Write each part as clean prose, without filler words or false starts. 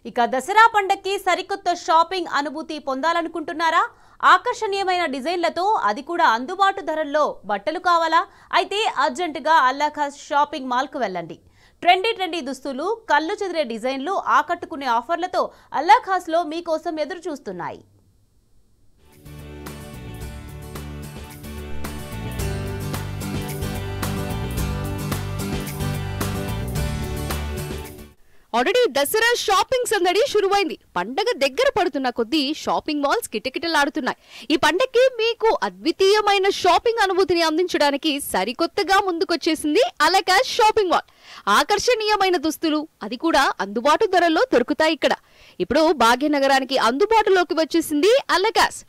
ఇక దసరా పండక్కి సరికొత్త షాపింగ్ అనుభూతి పొందాలనుకుంటున్నారా? ఆకర్షణీయమైన డిజైన్లతో అది కూడా అందుబాటు ధరల్లో బట్టలు కావాలా? అయితే అర్జెంటుగా అల్లాఖాస్ షాపింగ్ మాల్కు వెళ్ళండి. ట్రెండీ దుస్తులు, కళ్ళు చెదిరే డిజైన్లు, ఆకట్టుకునే ఆఫర్లతో అల్లాఖాస్లో మీకోసం ఎదురు చూస్తున్నాయి. ఆల్రెడీ దసరా షాపింగ్ సందడి శురువైంది. పండగ దగ్గర పడుతున్న కొద్దీ షాపింగ్ మాల్స్ కిటకిటలాడుతున్నాయి. ఈ పండగకి మీకు అద్వితీయమైన షాపింగ్ అనుభూతిని అందించడానికి సరికొత్తగా ముందుకొచ్చేసింది అల్లాఖాస్ షాపింగ్ మాల్. ఆకర్షణీయమైన దుస్తులు, అది కూడా అందుబాటు ధరల్లో దొరుకుతాయి ఇక్కడ. ఇప్పుడు భాగ్యనగరానికి అందుబాటులోకి వచ్చేసింది అల్లాఖాస్.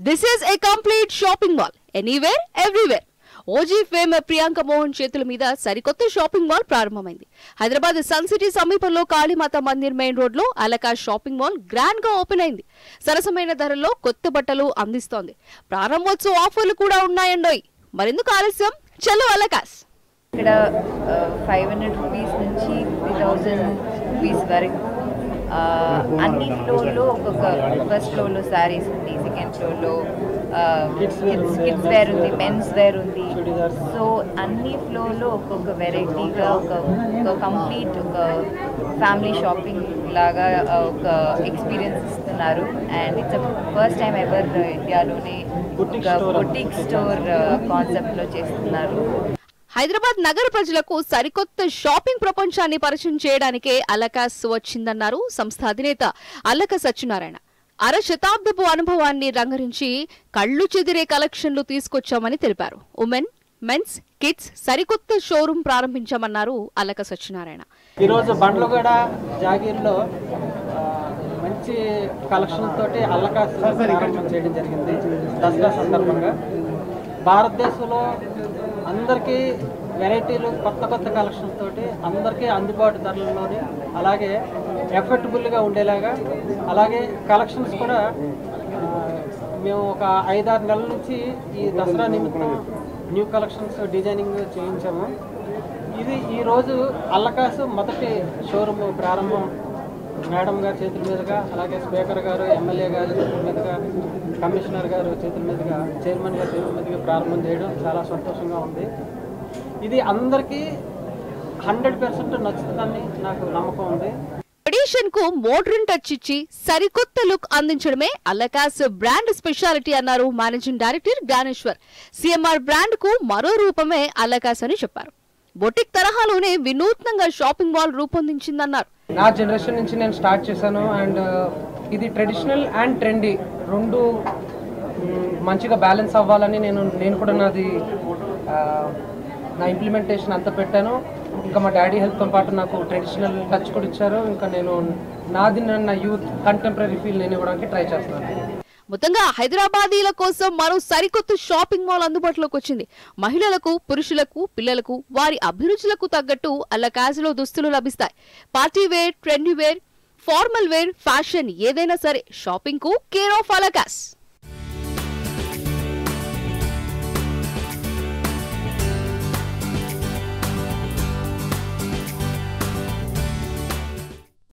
This is a complete shopping mall, anywhere everywhere. OG fame Priyanka Mohan చేతుల మీద సరికొత్త షాపింగ్ మాల్ ప్రారంభమైంది. హైదరాబాద్ సన్ సిటీ సమీపంలో కాళీమాత మందిర్ మెయిన్ రోడ్ లో అల్లాఖాస్ షాపింగ్ మాల్ గ్రాండ్ గా ఓపెన్ అయింది. సరసమైన ధరల్లో కొత్త బట్టలు అందిస్తోంది. ప్రారంభోత్సవ ఆఫర్లు కూడా ఉన్నాయండోయ్. మరెందుకు ఆలస్యం, చలో అల్లాఖాస్. ఇక్కడ 500 రూపీస్ నుంచి 50,000 రూపీస్ వరకు అన్ని ఫ్లోర్లో ఒక్కొక్క ఫస్ట్ ఫ్లోర్లో శారీస్ ఉంది, సెకండ్ ఫ్లోర్లో కిడ్స్ వేర్ ఉంది, మెన్స్ వేర్ ఉంది. సో అన్ని ఫ్లోర్లో ఒక్కొక్క వెరైటీగా ఒక కంప్లీట్ ఒక ఫ్యామిలీ షాపింగ్ లాగా ఒక ఎక్స్పీరియన్స్ ఇస్తున్నారు. And it's first time ever ఇండియాలోనే ఒక బొటిక్ స్టోర్ కాన్సెప్ట్లో చేస్తున్నారు. హైదరాబాద్ నగర ప్రజలకు సరికొత్త షాపింగ్ ప్రపంచాన్ని పరిచయం చేయడానికే అల్లాఖాస్ వచ్చిందన్నారు సంస్థ అధినేత అల్లక సత్యనారాయణ. అర శతాబ్దపు అనుభవాన్ని రంగరించి కళ్ళు చెదిరే కలెక్షన్లు తీసుకొచ్చామని తెలిపారు. ఉమెన్, మెన్స్, కిడ్స్ సరికొత్త షోరూమ్ ప్రారంభించామన్నారు అల్లక సత్యనారాయణ. ఈరోజు బండ్లగూడ జాగీర్లో మంచి కలెక్షన్ తోటి అల్లాఖాస్ ప్రారంభం చేయడం జరిగింది. దసరా సందర్భంగా భారతదేశంలో అందరికీ వెరైటీలు, కొత్త కలెక్షన్స్ తోటి అందరికీ అందుబాటు ధరలలోనే, అలాగే ఎఫర్టబుల్గా ఉండేలాగా, అలాగే కలెక్షన్స్ కూడా మేము ఒక 5-6 నెలల నుంచి ఈ దసరా నిమిత్తం న్యూ కలెక్షన్స్ డిజైనింగ్ చేయించాము. ఇది ఈరోజు అల్లాఖాస్ మొదటి షోరూమ్ ప్రారంభం మేడం గారి చేతుల మీదుగా, అలాగే స్పీకర్ గారు, ఎమ్మెల్యే గారి చేతుల మీదుగా, కమిషనర్ గారు చేతుల మీదుగా, చైర్మన్ గారి చేతుల మీదుగా ప్రారంభం చేయడం చాలా సంతోషంగా ఉంది. ఇది అందరికీ 100% నచ్చుతుందని నాకు నమ్మకం ఉంది. ట్రెడిషన్ కు మోడర్న్ టచ్ ఇచ్చి సరికొత్త లుక్ అందించడమే అల్లాఖాస్ బ్రాండ్ స్పెషాలిటీ అన్నారు managing director Gnaneshwar. CMR brand కు మరో రూపమే అల్లాఖాస్ అని చెప్పారు. బొటిక్ తరహాలోనే వినూత్నంగా షాపింగ్ మాల్ రూపొందించిందన్నారు. నా జనరేషన్ నుంచి నేను స్టార్ట్ చేశాను. అండ్ ఇది ట్రెడిషనల్ అండ్ ట్రెండీ రెండు మంచిగా బ్యాలెన్స్ అవ్వాలని నేను కూడా నా ఇంప్లిమెంటేషన్ అంతా పెట్టాను. ఇంకా మా డాడీ హెల్ప్తో పాటు నాకు ట్రెడిషనల్ టచ్ కూడా ఇచ్చారు. ఇంకా నేను నా యూత్ కంటెంపరీ ఫీల్ నేను ఇవ్వడానికి ట్రై చేస్తున్నాను. మొత్తంగా హైదరాబాదీల కోసం మరో సరికొత్త షాపింగ్ మాల్ అందుబాటులోకి వచ్చింది. మహిళలకు, పురుషులకు, పిల్లలకు వారి అభిరుచులకు తగ్గట్టు అల్లాఖాస్ లో దుస్తులు లభిస్తాయి. Party wear, trendy wear, formal wear, fashion ఏదైనా సరే షాపింగ్ కు కేర్ ఆఫ్ అల్లాఖాస్.